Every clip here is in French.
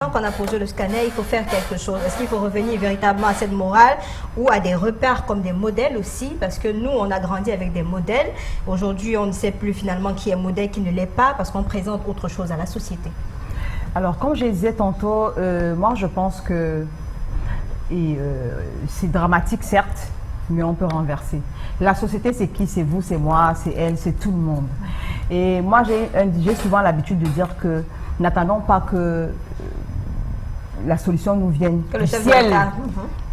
Qu'on a posé le scanner, il faut faire quelque chose. Est-ce qu'il faut revenir véritablement à cette morale ou à des repères comme des modèles aussi? Parce que nous, on a grandi avec des modèles. Aujourd'hui, on ne sait plus finalement qui est modèle, qui ne l'est pas, parce qu'on présente autre chose à la société. Alors, comme je disais tantôt, moi je pense que c'est dramatique, certes, mais on peut renverser. La société, c'est qui? C'est vous, c'est moi, c'est elle, c'est tout le monde. Et moi, j'ai souvent l'habitude de dire que n'attendons pas que la solution nous vienne du ciel,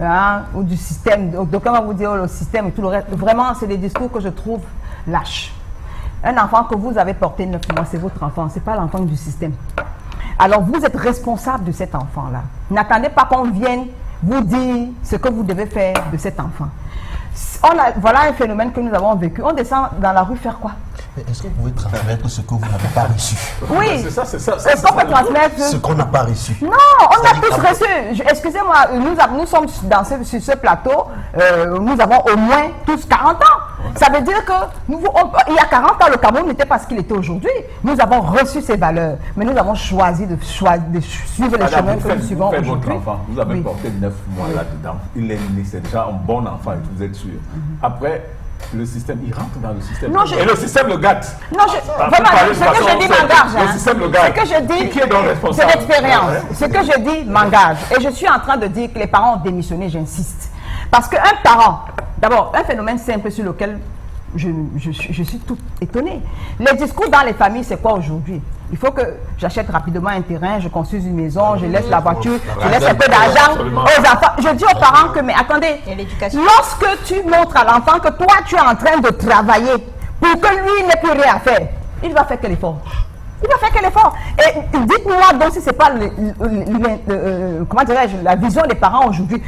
hein, ou du système. Donc, on va vous dire le système et tout le reste. Vraiment, c'est des discours que je trouve lâches. Un enfant que vous avez porté 9 mois, c'est votre enfant, c'est pas l'enfant du système. Alors, vous êtes responsable de cet enfant-là. N'attendez pas qu'on vienne vous dire ce que vous devez faire de cet enfant. Voilà un phénomène que nous avons vécu. On descend dans la rue faire quoi? Est-ce que vous pouvez transmettre ce que vous n'avez pas reçu? Oui, c'est ça. Est-ce qu'on peut transmettre ce qu'on n'a pas reçu? Non, on a tous reçu. Excusez-moi, nous sommes sur ce plateau, nous avons au moins tous 40 ans. Ça veut dire que il y a 40 ans, le Cameroun n'était pas ce qu'il était aujourd'hui. Nous avons reçu ces valeurs, mais nous avons choisi de suivre les chemins que nous suivons aujourd'hui. Vous avez porté 9 mois là-dedans. Il est né, c'est déjà un bon enfant, vous êtes sûr. Après, le système, il rentre dans le système. Non, et le système le gâte. Non, vraiment, ce que je dis m'engage. Le système le gâte. Ce que je dis, c'est l'expérience. Ce que je dis m'engage. Et je suis en train de dire que les parents ont démissionné, j'insiste. Parce qu'un parent, d'abord, un phénomène simple sur lequel je suis tout étonnée. Les discours dans les familles, c'est quoi aujourd'hui? Il faut que j'achète rapidement un terrain, je construise une maison, je laisse la voiture, je laisse un peu d'argent aux enfants. Je dis aux parents que, mais attendez, lorsque tu montres à l'enfant que toi, tu es en train de travailler pour que lui n'ait plus rien à faire, il va faire quel effort? Il va faire quel effort? Et dites-moi donc si ce n'est pas comment dirais-je, la vision des parents aujourd'hui.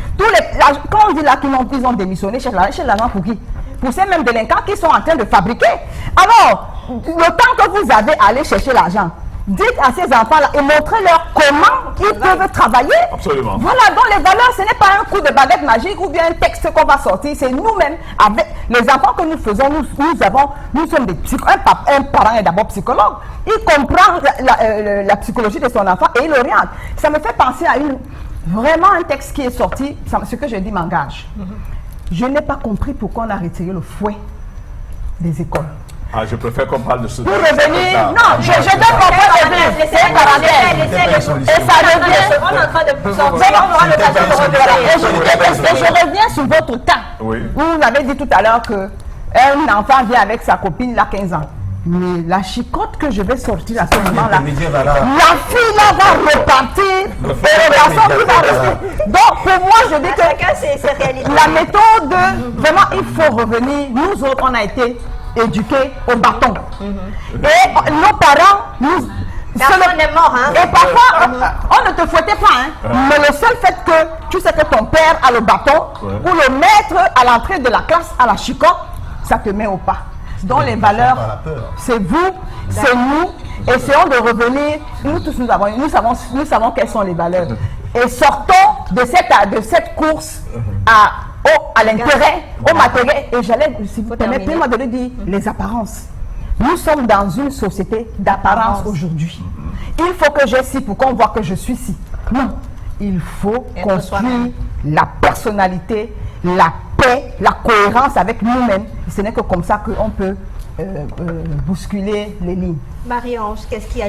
Quand on dit là qu'ils ont démissionné, chez l'argent pour qui? Pour ces mêmes délinquants qui sont en train de fabriquer. Alors, le temps que vous avez à aller chercher l'argent, dites à ces enfants-là et montrez-leur comment ils peuvent travailler. Absolument. Voilà, donc les valeurs, ce n'est pas un coup de baguette magique ou bien un texte qu'on va sortir. C'est nous-mêmes, avec les enfants que nous faisons, nous sommes des psychologues. Un parent est d'abord psychologue. Il comprend la psychologie de son enfant et il l'oriente. Ça me fait penser à vraiment un texte qui est sorti, ce que je dis m'engage. Je n'ai pas compris pourquoi on a retiré le fouet des écoles. Ah, je préfère qu'on parle de ce. Pour revenir, non, je donne mon point de vue. C'est un parenthèse. Et ça revient. On est en train de sortir. Et je reviens sur votre cas. Oui. Vous avez dit tout à l'heure qu'un enfant vient avec sa copine, il a 15 ans. Mais la chicotte que je vais sortir à ce moment-là, la fille là va repartir et le garçon qui va rester. Donc pour moi, je dis que la méthode, vraiment, il faut revenir. Nous autres, on a été éduqués au bâton. Et nos parents, personne n'est mort, hein? Et parfois, on ne te fouettait pas, hein? Mais le seul fait que tu sais que ton père a le bâton, ou le maître à l'entrée de la classe à la chicotte, ça te met au pas. Donc les valeurs, c'est vous, c'est nous, essayons de revenir. Nous tous, nous savons quelles sont les valeurs. Et sortons de cette course à l'intérêt, au matériel. Et j'allais, si vous permettez-moi de le dire, les apparences. Nous sommes dans une société d'apparence aujourd'hui. Il faut que j'ai ci pour qu'on voit que je suis ci. Non, il faut construire la personnalité, la paix, la cohérence avec nous-mêmes. Ce n'est que comme ça qu'on peut bousculer les lignes. Marie-Ange, qu'est-ce qu'il y a